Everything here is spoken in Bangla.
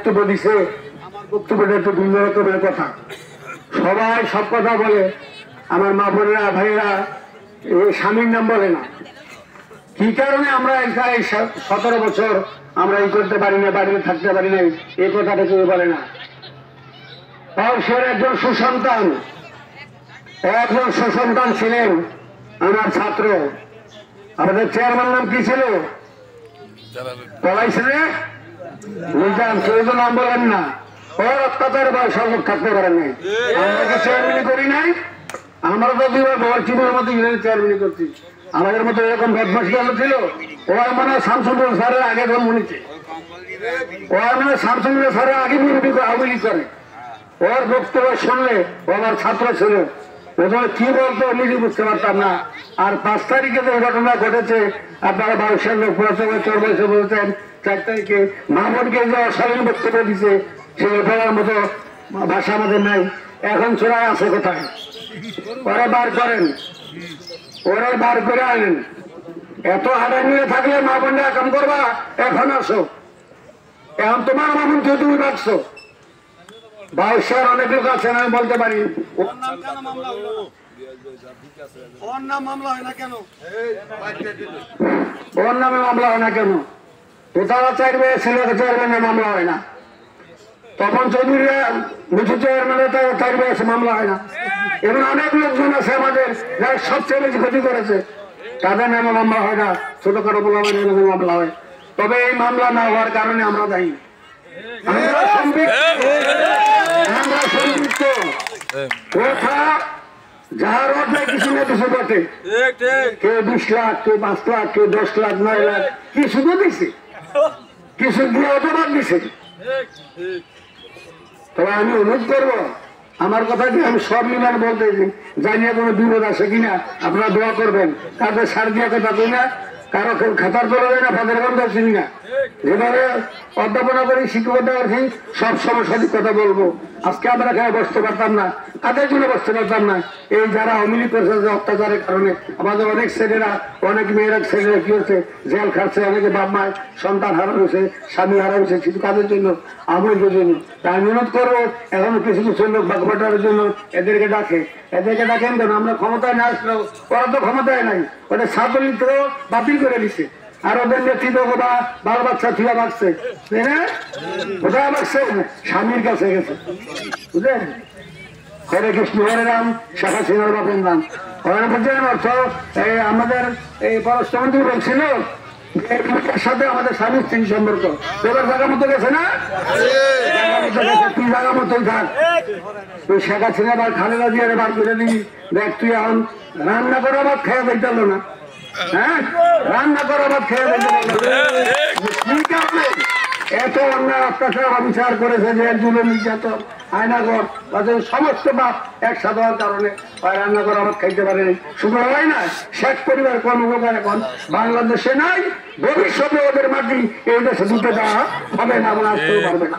বক্তব্য দিছে, আমার বক্তব্যটা একটু ভিন্ন রকমের কথা। সবাই সব কথা বলে, আমার মা বোনেরা ভাইরা এই স্বামীর নাম বলে না। কি কারণে আমরা এই 17 বছর আমরা এই করতে পারি না, বাড়িতে থাকতে পারি না, এই কথাটা কেউ বলে না। সে একজন সুসন্তান ছিলেন আমার ছাত্র। আমাদের চেয়ারম্যান নাম কি ছিল? পলাইছে নিজাম। কেউ তো নাম বলেন না। ওর অত্যাচার বা সর্বক থাকতে পারেন নাই। আমরা চেয়ারম্যানই করি নাই। আমরা তো দুবার বর্তমানের মতো চেয়ারম্যানই করছি। আমাদের মতো এরকম বদমাস গেল ছিল। ওর মানে শামসুন্দর স্যারের আগে মনিছে, ওর মানে শামসুন্দর স্যারের আগে আওয়ামী লীগ করে। ওর বক্তব্য শুনলে ও আমার ছাত্র ছিল, প্রথমে কি বলতো নিজে বুঝতে পারতাম না। আর 5 তারিখে যে ঘটনা ঘটেছে, আপনারা 22 লোক চোর বয়সে বলছেন 4 তারিখে মামুনকে যে অশালীন বক্তব্য দিছে, সে বলার মতো ভাষা আমাদের নাই। এখন চোরাই আছে কোথায়? ওরা বার করেন, ওরা বার করে আনেন। এত হাড়া নিয়ে থাকলে মা বোনরা কাম করবা, এখন আসো। এখন তোমার মামুন কেউ তুমি ভাবছো। 22 অনেক লোক আছে, আমি বলতে পারি। ওর নামে মামলা হয় না কেন? কোথাও চাইবে ছিল, চেয়ারম্যানের মামলা হয় না। তখন চৌধুরী মিঠু চেয়ারম্যানের চাইবে এসে মামলা হয় না। এবং অনেক লোকজন আছে আমাদের যারা সবচেয়ে বেশি ক্ষতি করেছে, তাদের নামে মামলা হয় না। ছোটখাটো বলা মামলা হয়। তবে এই মামলা না হওয়ার কারণে আমরা দায়ী। আমরা সম্পৃক্ত কথা যার অর্থায় কিছু না কিছু বটে। কেউ 20 লাখ, কেউ 5 লাখ, কেউ 10 লাখ, 9 লাখ, কিছু তো দিছে, কিছু দিয়ে অপবাদ দিছে। তবে আমি অনুরোধ করবো, আমার কথা কি আমি সব মিলান বলতে জানিয়ে কোনো বিপদ আছে কিনা আপনারা দোয়া করবেন। কাদের সার দিয়ে কথা কই না, কারো কেউ খাতার তোলা যায় না, ফাঁদের বন্ধ চিনি না। যেভাবে অধ্যাপনা করি, শিক্ষকতা করছি, সব সময় সঠিক কথা বলবো। আজকে আমরা এখানে বসতে পারতাম না, কাদের জন্য বসতে পারতাম না? এই যারা অমিলি করছে, যে অত্যাচারের কারণে আমাদের অনেক ছেলেরা, অনেক মেয়েরা ছেলেরা কি হচ্ছে, জেল খাচ্ছে, অনেকে বাপ মায় সন্তান হারা হয়েছে, স্বামী হারা হয়েছে, কিন্তু কাদের জন্য? আমাদের জন্য। তাই অনুরোধ করবো, এখন কিছু কিছু লোক বাগবাটার জন্য এদেরকে ডাকেন কেন? আমরা ক্ষমতায় না আসলেও ওরা তো ক্ষমতায় নাই, ওটা ছাত্রলীগ বাতিল করে দিচ্ছে। আর ওদের নেতৃত্ব বা বাল বাচ্চা থিয়া বাঁচছে, কোথায় বাঁচছে? স্বামীর কাছে গেছে, বুঝলেন? হরে কৃষ্ণ হরে রাম, শাখা সিংহর বাপের নাম। হরে বুঝলেন অর্থ? আমাদের এই পররাষ্ট্রমন্ত্রী বলছিল সাথে আমাদের স্বামী স্ত্রী সম্পর্ক। এবার জায়গা মতো গেছে না? তুই জায়গা মতোই থাক। তুই শেখ হাসিনা বা খালেদা জিয়ারে বার করে দিবি, দেখ তুই এখন রান্না করা ভাত খেয়ে দেখতে পারলো না। হ্যাঁ, রান্না করা ভাত খেয়ে দেখতে পারলো না। এত অন্যায় অত্যাচার অবিচার করেছে যে জুলুম নির্যাতন আয়নাগর সমস্ত বাপ একসাথে হওয়ার কারণে রান্না করা ভাত খাইতে পারেনি। শুধু হয় না, শেখ পরিবার কর্মকর্তা এখন বাংলাদেশে নাই, ভবিষ্যতে ওদের মাটি এই দেশে দিতে দেওয়া হবে না, আমরা আসতেও পারবে না।